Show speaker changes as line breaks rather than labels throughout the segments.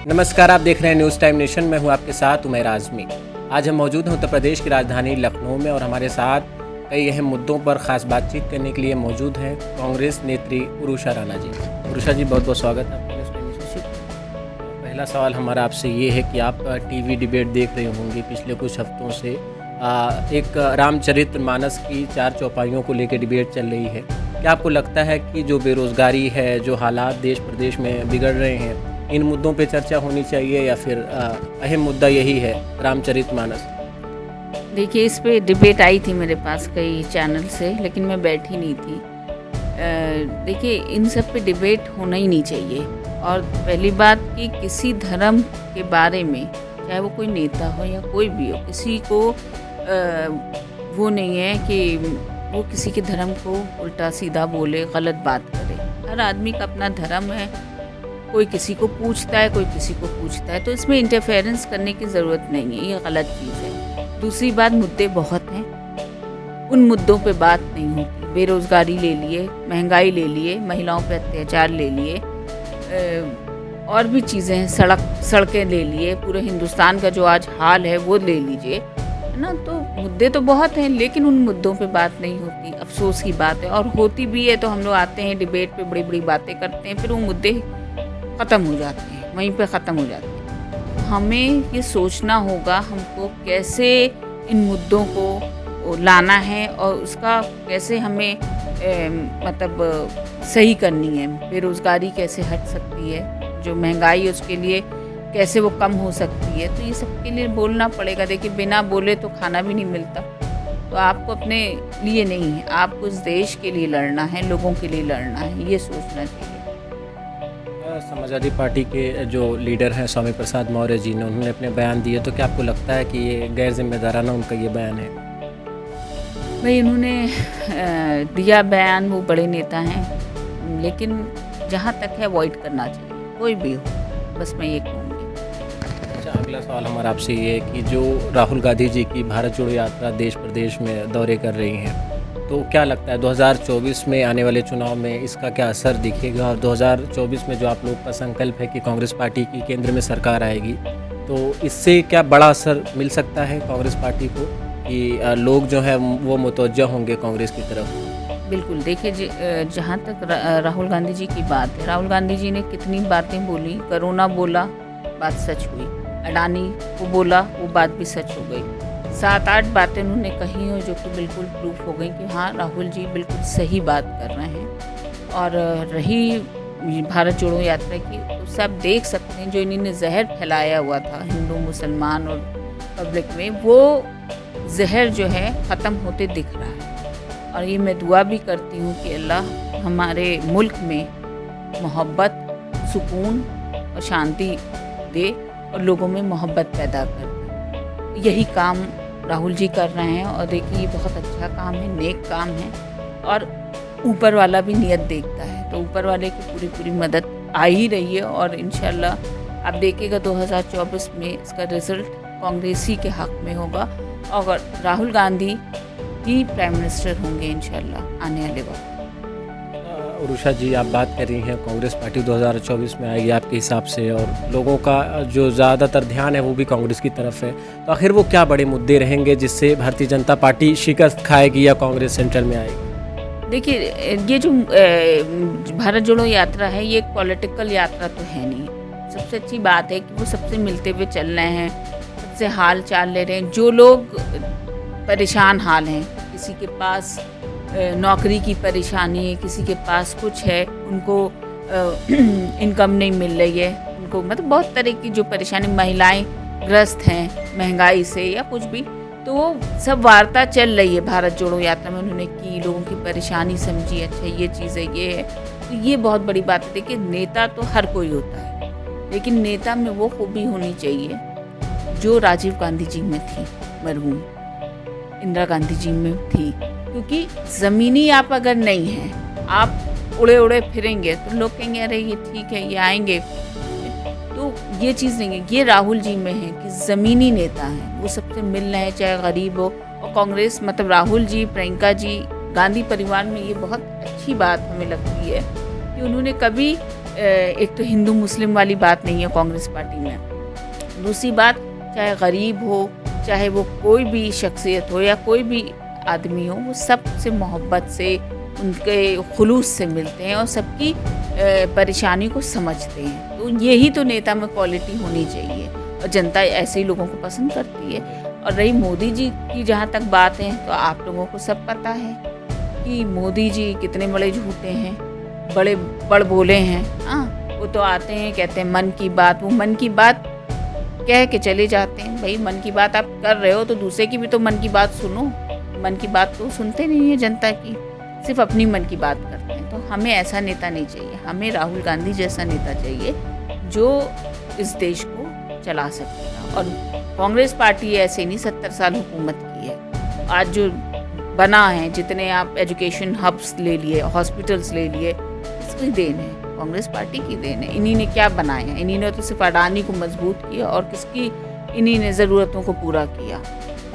नमस्कार, आप देख रहे हैं न्यूज़ टाइम नेशन। मैं हूं आपके साथ उमैर आज़मी। आज हम मौजूद हैं उत्तर प्रदेश की राजधानी लखनऊ में और हमारे साथ कई अहम मुद्दों पर ख़ास बातचीत करने के लिए मौजूद हैं कांग्रेस नेत्री उरुषा राणा जी। उरुषा जी, बहुत बहुत स्वागत है आपका न्यूज़ टाइम नेशन। पहला सवाल हमारा आपसे ये है कि आप टीवी डिबेट देख रहे होंगे पिछले कुछ हफ्तों से। एक रामचरितमानस की 4 चौपाइयों को लेकर डिबेट चल रही है। क्या आपको लगता है कि जो बेरोज़गारी है, जो हालात देश प्रदेश में बिगड़ रहे हैं, इन मुद्दों पे चर्चा होनी चाहिए या फिर अहम मुद्दा यही है रामचरितमानस?
देखिए, इस पे डिबेट आई थी मेरे पास कई चैनल से, लेकिन मैं बैठी नहीं थी। देखिए, इन सब पे डिबेट होना ही नहीं चाहिए। और पहली बात कि किसी धर्म के बारे में, चाहे वो कोई नेता हो या कोई भी हो, किसी को वो नहीं है कि वो किसी के धर्म को उल्टा सीधा बोले, गलत बात करे। हर आदमी का अपना धर्म है, कोई किसी को पूछता है, कोई किसी को पूछता है, तो इसमें इंटरफेरेंस करने की ज़रूरत नहीं है, ये गलत चीज़ है। दूसरी बात, मुद्दे बहुत हैं, उन मुद्दों पे बात नहीं होती। बेरोज़गारी ले लिए, महंगाई ले लिए, महिलाओं पे अत्याचार ले लिए, और भी चीज़ें हैं, सड़कें ले लिए, पूरे हिंदुस्तान का जो आज हाल है वो ले लीजिए, है ना। तो मुद्दे तो बहुत हैं, लेकिन उन मुद्दों पे बात नहीं होती। अफसोस की बात है, और होती भी है तो हम लोग आते हैं डिबेट पे, बड़ी बड़ी बातें करते हैं, फिर वो मुद्दे ख़त्म हो जाते हैं, वहीं पे ख़त्म हो जाते हैं। हमें ये सोचना होगा हमको कैसे इन मुद्दों को लाना है और उसका कैसे हमें मतलब सही करनी है। बेरोज़गारी कैसे हट सकती है, जो महंगाई है उसके लिए कैसे वो कम हो सकती है, तो ये सब के लिए बोलना पड़ेगा। देखिए, बिना बोले तो खाना भी नहीं मिलता। तो आपको अपने लिए नहीं है, आपको इस देश के लिए लड़ना है, लोगों के लिए लड़ना है, ये सोचना चाहिए।
समाजवादी पार्टी के जो लीडर हैं स्वामी प्रसाद मौर्य जी ने, उन्होंने अपने बयान दिए, तो क्या आपको लगता है कि ये गैर जिम्मेदाराना उनका ये बयान है?
भाई, उन्होंने दिया बयान, वो बड़े नेता हैं, लेकिन जहाँ तक है अवॉइड करना चाहिए, कोई भी हो, बस मैं ये कहूँगी।
अच्छा, अगला सवाल हमारा आपसे ये है कि जो राहुल गांधी जी की भारत जोड़ो यात्रा देश प्रदेश में दौरे कर रही हैं, तो क्या लगता है 2024 में आने वाले चुनाव में इसका क्या असर दिखेगा? और 2024 में जो आप लोग का संकल्प है कि कांग्रेस पार्टी की केंद्र में सरकार आएगी, तो इससे क्या बड़ा असर मिल सकता है कांग्रेस पार्टी को कि लोग जो है वो मुतवज्जह होंगे कांग्रेस की तरफ?
बिल्कुल। देखिए, जहाँ तक राहुल गांधी जी की बात है, राहुल गांधी जी ने कितनी बातें बोली। कोरोना बोला, बात सच हुई। अडानी को बोला, वो बात भी सच हो गई। 7-8 बातें उन्होंने कही हो जो कि बिल्कुल प्रूफ हो गई कि हाँ, राहुल जी बिल्कुल सही बात कर रहे हैं। और रही भारत जोड़ो यात्रा की, उससे आप देख सकते हैं जो इन्होंने जहर फैलाया हुआ था हिंदू मुसलमान और पब्लिक में, वो जहर जो है ख़त्म होते दिख रहा है। और ये मैं दुआ भी करती हूँ कि अल्लाह हमारे मुल्क में मोहब्बत, सुकून और शांति दे और लोगों में मोहब्बत पैदा कर दे। यही काम राहुल जी कर रहे हैं, और देखिए, ये बहुत अच्छा काम है, नेक काम है, और ऊपर वाला भी नियत देखता है, तो ऊपर वाले की पूरी मदद आ ही रही है। और इंशाल्लाह आप देखिएगा 2024 में इसका रिज़ल्ट कांग्रेसी के हक़ में होगा, और राहुल गांधी ही प्राइम मिनिस्टर होंगे इंशाल्लाह आने वाले वक्त।
उरुषा जी, आप बात कर रही हैं कांग्रेस पार्टी 2024 में आएगी आपके हिसाब से, और लोगों का जो ज़्यादातर ध्यान है वो भी कांग्रेस की तरफ है, तो आखिर वो क्या बड़े मुद्दे रहेंगे जिससे भारतीय जनता पार्टी शिकस्त खाएगी या कांग्रेस सेंट्रल में आएगी?
देखिए, ये जो भारत जोड़ो यात्रा है, ये एक पॉलिटिकल यात्रा तो है नहीं। सबसे अच्छी बात है कि वो सबसे मिलते हुए चल रहे हैं, सबसे हाल चाल ले रहे हैं। जो लोग परेशान हाल हैं, किसी के पास नौकरी की परेशानी है, किसी के पास कुछ है, उनको इनकम नहीं मिल रही है, उनको मतलब बहुत तरह की जो परेशानी, महिलाएं ग्रस्त हैं महंगाई से या कुछ भी, तो वो सब वार्ता चल रही है भारत जोड़ो यात्रा में। उन्होंने की, लोगों की परेशानी समझी, अच्छा ये चीज़ है, ये है, तो ये बहुत बड़ी बात है। देखिए, नेता तो हर कोई होता है, लेकिन नेता में वो खूबी होनी चाहिए जो राजीव गांधी जी में थी, मरहूम इंदिरा गांधी जी में थी। क्योंकि ज़मीनी आप अगर नहीं हैं, आप उड़े उड़े फिरेंगे तो लोग कहेंगे अरे ये ठीक है, ये आएंगे, तो ये चीज़ नहीं है। ये राहुल जी में है कि ज़मीनी नेता हैं, वो सबसे मिल रहे हैं, चाहे गरीब हो। और कांग्रेस मतलब राहुल जी, प्रियंका जी, गांधी परिवार में ये बहुत अच्छी बात हमें लगती है कि उन्होंने कभी एक तो हिंदू मुस्लिम वाली बात नहीं है कांग्रेस पार्टी में। दूसरी बात, चाहे गरीब हो, चाहे वो कोई भी शख्सियत हो या कोई भी आदमी हो, वो सबसे मोहब्बत से, उनके खुलूस से मिलते हैं और सबकी परेशानी को समझते हैं। तो यही तो नेता में क्वालिटी होनी चाहिए और जनता ऐसे ही लोगों को पसंद करती है। और रही मोदी जी की जहाँ तक बात है, तो आप लोगों को सब पता है कि मोदी जी कितने बड़े झूठे हैं, बड़े बड़ बोले हैं। हाँ, वो तो आते हैं, कहते हैं मन की बात, वो मन की बात कह के चले जाते हैं। भाई मन की बात आप कर रहे हो तो दूसरे की भी तो मन की बात सुनो। मन की बात तो सुनते नहीं है जनता की, सिर्फ अपनी मन की बात करते हैं। तो हमें ऐसा नेता नहीं चाहिए, हमें राहुल गांधी जैसा नेता चाहिए जो इस देश को चला सकेगा। और कांग्रेस पार्टी ऐसे नहीं 70 साल हुकूमत की है। आज जो बना है, जितने आप एजुकेशन हब्स ले लिए, हॉस्पिटल्स ले लिए, इसकी देन है, कांग्रेस पार्टी की देन है। इन्हीं ने क्या बनाया है? इन्हीं ने तो सिर्फ अडानी को मजबूत किया और किसकी, इन्हीं ने ज़रूरतों को पूरा किया।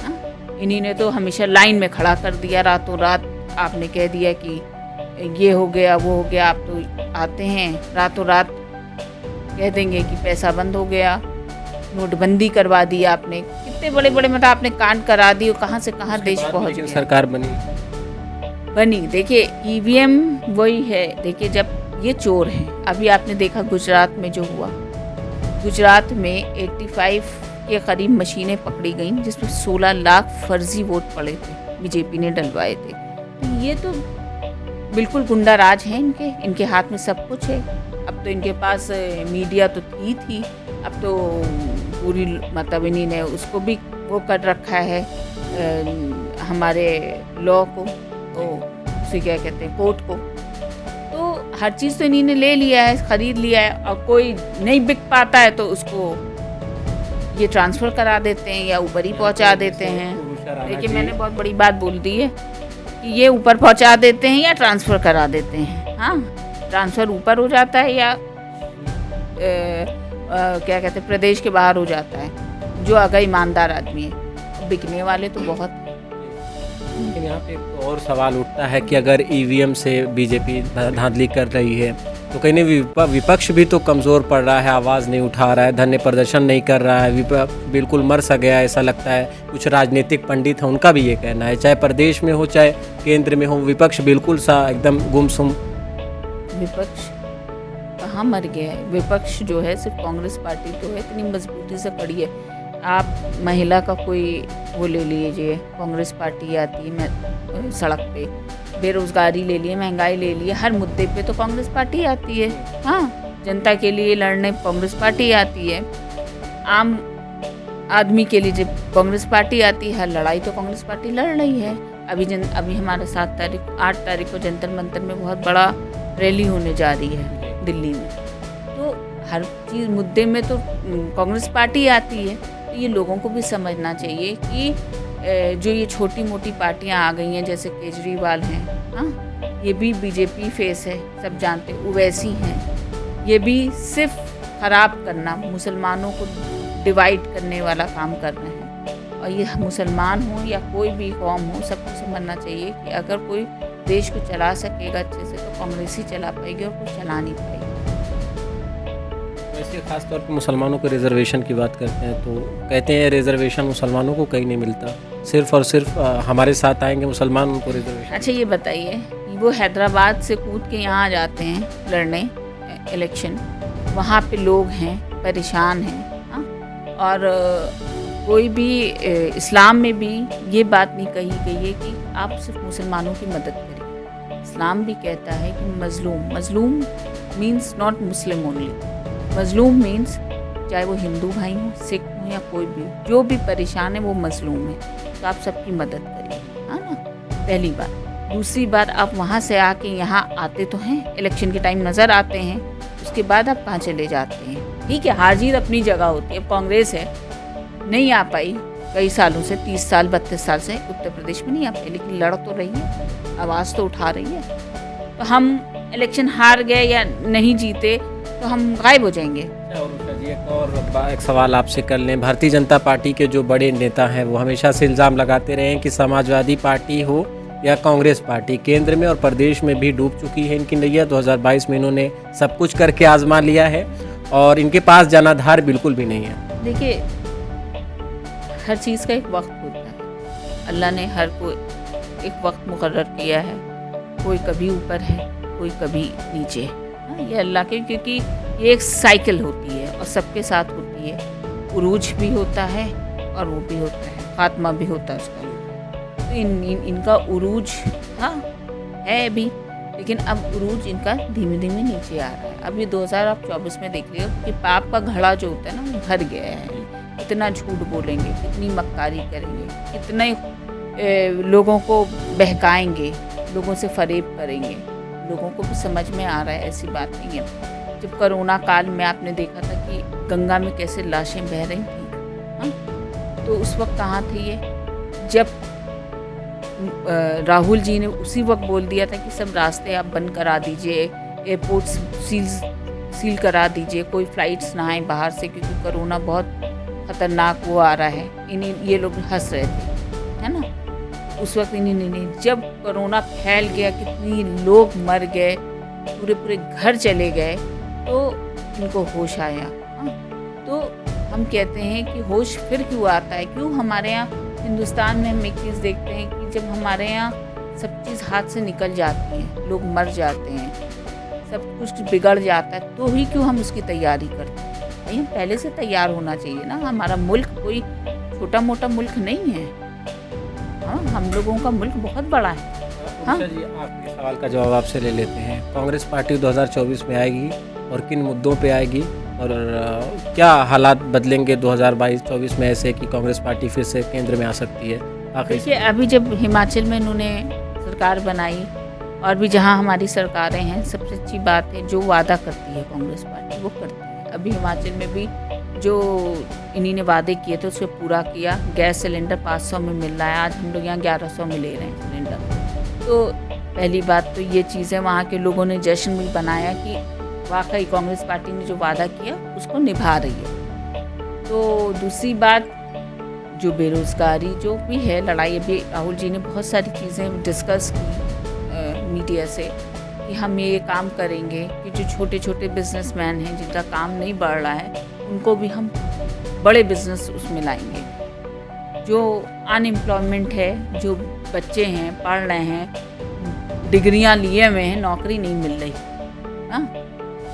हाँ? इन्हीं ने तो हमेशा लाइन में खड़ा कर दिया। रातों रात आपने कह दिया कि ये हो गया, वो हो गया। आप तो आते हैं रातों रात कह देंगे कि पैसा बंद हो गया, नोटबंदी करवा दी आपने, कितने बड़े बड़े मतलब आपने कांड करा दिए, कहाँ से कहाँ देश पहुँच गया।
सरकार बनी। देखिए
ईवीएम वही है। देखिए जब ये चोर हैं, अभी आपने देखा गुजरात में जो हुआ, गुजरात में 85 के करीब मशीनें पकड़ी गईं जिसमें 16 लाख फर्जी वोट पड़े थे, बीजेपी ने डलवाए थे। तो ये तो बिल्कुल गुंडा राज है इनके हाथ में सब कुछ है। अब तो इनके पास मीडिया तो थी, अब तो पूरी मतलब इन्हीं ने उसको भी वो कर रखा है, हमारे लॉ को, उसे क्या कहते हैं, कोर्ट को। तो हर चीज़ तो इन्हीं ने ले लिया है, ख़रीद लिया है। और कोई नहीं बिक पाता है तो उसको ये ट्रांसफ़र करा देते हैं या ऊपर ही पहुंचा देते हैं। देखिए मैंने बहुत बड़ी बात बोल दी है कि ये ऊपर पहुंचा देते हैं या ट्रांसफ़र करा देते हैं। हाँ, ट्रांसफ़र ऊपर हो जाता है या क्या कहते हैं प्रदेश के बाहर हो जाता है, जो अगर ईमानदार आदमी है। बिकने वाले तो बहुत हैं।
लेकिन यहाँ पे एक और सवाल उठता है कि अगर ईवीएम से बीजेपी धांधली कर रही है तो कहीं ना विपक्ष भी तो कमज़ोर पड़ रहा है, आवाज़ नहीं उठा रहा है, धरने प्रदर्शन नहीं कर रहा है, विपक्ष बिल्कुल मर सा गया ऐसा लगता है। कुछ राजनीतिक पंडित हैं, उनका भी ये कहना है, चाहे प्रदेश में हो चाहे केंद्र में हो, विपक्ष बिल्कुल सा एकदम गुमसुम।
विपक्ष कहाँ मर गया है? विपक्ष जो है सिर्फ कांग्रेस पार्टी तो है, इतनी मजबूती से खड़ी है। आप महिला का कोई वो ले लीजिए, कांग्रेस पार्टी आती है सड़क पे, बेरोजगारी ले लिए, महंगाई ले लिए, हर मुद्दे पे तो कांग्रेस पार्टी आती है। हाँ, जनता के लिए लड़ने कांग्रेस पार्टी आती है, आम आदमी के लिए जब कांग्रेस पार्टी आती है, हर लड़ाई तो कांग्रेस पार्टी लड़ रही है। अभी हमारा 8 तारीख को जंतर मंतर में बहुत बड़ा रैली होने जा रही है दिल्ली में। तो हर चीज़ मुद्दे में तो कांग्रेस पार्टी आती है। तो ये लोगों को भी समझना चाहिए कि जो ये छोटी मोटी पार्टियां आ गई हैं, जैसे केजरीवाल हैं, हाँ, ये भी बीजेपी फेस है, सब जानते हैं। ओवैसी हैं, ये भी सिर्फ ख़राब करना, मुसलमानों को डिवाइड करने वाला काम कर रहे हैं। और ये मुसलमान हो या कोई भी कौम हो, सबको समझना चाहिए कि अगर कोई देश को चला सकेगा अच्छे से तो कांग्रेस ही चला पाएगी और कोई चला नहीं पाएगी।
वैसे खासतौर पर मुसलमानों को रिजर्वेशन की बात करते हैं तो कहते हैं रिजर्वेशन मुसलमानों को कहीं नहीं मिलता, सिर्फ और सिर्फ हमारे साथ आएंगे मुसलमान, उनको रिजर्वेशन।
अच्छा ये बताइए, वो हैदराबाद से कूद के यहाँ आ जाते हैं लड़ने इलेक्शन, वहाँ पे लोग हैं, परेशान हैं। हाँ, और कोई भी इस्लाम में भी ये बात नहीं कही गई है कि आप सिर्फ मुसलमानों की मदद करें। इस्लाम भी कहता है कि मजलूम मीन्स नॉट मुस्लिम ओनली, मजलूम मीन्स चाहे वो हिंदू भाई हो, सिख हो या कोई भी, जो भी परेशान है वो मजलूम है। तो आप सबकी मदद करिए, है ना, पहली बात। दूसरी बात, आप वहाँ से आके यहाँ आते तो हैं, इलेक्शन के टाइम नज़र आते हैं, उसके बाद आप कहाँ चले जाते हैं? ठीक है, हार जीत अपनी जगह होती है। कांग्रेस है, नहीं आ पाई कई सालों से, 30 साल 32 साल से उत्तर प्रदेश में नहीं आ पाई, लेकिन लड़ तो रही है, आवाज़ तो उठा रही है। तो हम इलेक्शन हार गए या नहीं जीते तो हम गायब हो जाएंगे।
एक सवाल आपसे कर लें, भारतीय जनता पार्टी के जो बड़े नेता हैं वो हमेशा से इल्ज़ाम लगाते रहे हैं कि समाजवादी पार्टी हो यह कांग्रेस पार्टी केंद्र में और प्रदेश में भी डूब चुकी है इनकी नैया। 2022 में इन्होंने सब कुछ करके आजमा लिया है और इनके पास जनाधार बिल्कुल भी नहीं है।
देखिए, हर चीज़ का एक वक्त होता है। अल्लाह ने हर को एक वक्त मुकर्रर किया है। कोई कभी ऊपर है, कोई कभी नीचे है। ये अल्लाह के, क्योंकि ये एक साइकिल होती है और सबके साथ होती है। उरूज भी होता है और वो भी होता है, खात्मा भी होता है उसका। तो इनका उरूज है भी, लेकिन अब उरूज इनका धीमे धीमे नीचे आ रहा है। अब ये 2024 में देख लियो कि पाप का घड़ा जो होता है ना, वो भर गया है। कितना झूठ बोलेंगे, कितनी मक्कारी करेंगे, कितने लोगों को बहकाएंगे, लोगों से फरेब करेंगे। लोगों को भी समझ में आ रहा है, ऐसी बात नहीं है। जब कोरोना काल में आपने देखा था कि गंगा में कैसे लाशें बह रही थी, तो उस वक्त कहाँ थे ये? जब राहुल जी ने उसी वक्त बोल दिया था कि सब रास्ते आप बंद करा दीजिए, एयरपोर्ट्स सील करा दीजिए, कोई फ़्लाइट्स ना आए बाहर से, क्योंकि कोरोना बहुत ख़तरनाक वो आ रहा है। ये लोग हंस रहे थे, है ना? उस वक्त नहीं, जब कोरोना फैल गया, कितनी लोग मर गए, पूरे घर चले गए, तो इनको होश आया। तो हम कहते हैं कि होश फिर क्यों आता है? क्यों हमारे यहाँ हिंदुस्तान में हम एक चीज़ देखते हैं कि जब हमारे यहाँ सब चीज़ हाथ से निकल जाती है, लोग मर जाते हैं, सब कुछ बिगड़ जाता है, तो ही क्यों हम उसकी तैयारी करते हैं? भाई, हम पहले से तैयार होना चाहिए ना। हमारा मुल्क कोई छोटा मोटा मुल्क नहीं है। हम लोगों का मुल्क बहुत बड़ा है।
जी, आपके सवाल का जवाब आपसे ले लेते हैं। कांग्रेस पार्टी 2024 में आएगी और किन मुद्दों पे आएगी, और क्या हालात बदलेंगे 2022-24 में ऐसे कि कांग्रेस पार्टी फिर से केंद्र में आ सकती है?
देखिए, अभी जब हिमाचल में इन्होंने सरकार बनाई, और भी जहाँ हमारी सरकारें हैं, सबसे अच्छी बात है जो वादा करती है कांग्रेस पार्टी वो करती है। अभी हिमाचल में भी जो इन्हीं ने वादे किए थे उसको पूरा किया। गैस सिलेंडर 500 में मिल रहा है, आज हम लोग यहाँ 1100 में ले रहे हैं सिलेंडर। तो पहली बात तो ये चीज़ है, वहाँ के लोगों ने जश्न भी बनाया कि वाकई कांग्रेस पार्टी ने जो वादा किया उसको निभा रही है। तो दूसरी बात, जो बेरोज़गारी जो भी है लड़ाई, अभी राहुल जी ने बहुत सारी चीज़ें डिस्कस की मीडिया से कि हम ये काम करेंगे कि जो छोटे छोटे बिजनेसमैन हैं जिनका काम नहीं बढ़ रहा है, उनको भी हम बड़े बिजनेस उसमें लाएंगे। जो अनएम्प्लॉयमेंट है, जो बच्चे हैं पढ़ रहे हैं, डिग्रियां लिए हुए हैं, नौकरी नहीं मिल रही।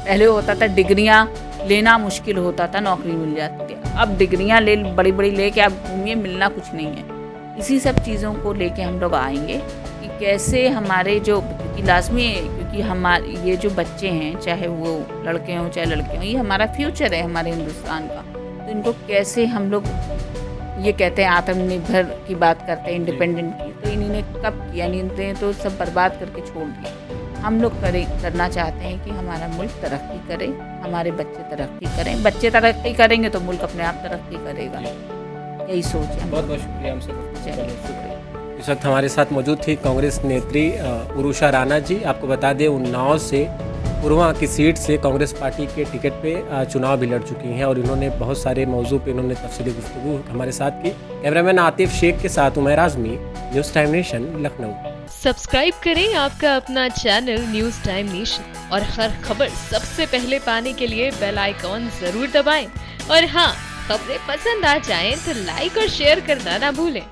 पहले होता था डिग्रियां लेना मुश्किल होता था, नौकरी मिल जाती थी। अब डिग्रियां बड़ी बड़ी लेके आप घूमिए, मिलना कुछ नहीं है। इसी सब चीज़ों को लेके हम लोग आएंगे कि कैसे हमारे जो, क्योंकि लाजमी है, क्योंकि हमारे ये जो बच्चे हैं, चाहे वो लड़के हों चाहे लड़के हों, ये हमारा फ्यूचर है हमारे हिंदुस्तान का। तो इनको कैसे हम लोग, ये कहते हैं आत्मनिर्भर की बात करते हैं, इंडिपेंडेंट की, तो इन्होंने कब किया? इन्होंने तो सब बर्बाद करके छोड़ दिया। हम लोग करना चाहते हैं कि हमारा मुल्क तरक्की करे, हमारे बच्चे तरक्की करें। बच्चे तरक्की करेंगे तो मुल्क अपने आप तरक्की करेगा। यही सोच है।
बहुत बहुत शुक्रिया हमसे।
शुक्रिया।
इस वक्त हमारे साथ मौजूद थी कांग्रेस नेत्री उरुषा राणा जी। आपको बता दें, उन्नाव से पुरवा की सीट से कांग्रेस पार्टी के टिकट पे चुनाव भी लड़ चुकी हैं और इन्होंने बहुत सारे मौजू पे इन्होंने तफसीली गुफ्तगू हमारे साथ की। कैमरामैन आतिफ शेख के साथ Umair Azmi, news time nation, Lucknow.
Subscribe करें आपका अपना चैनल न्यूज़ टाइम नेशन, और हर खबर सबसे पहले पाने के लिए बेल आइकॉन जरूर दबाएं। और हाँ, खबरें पसंद आ जाएं तो लाइक और शेयर करना ना भूलें।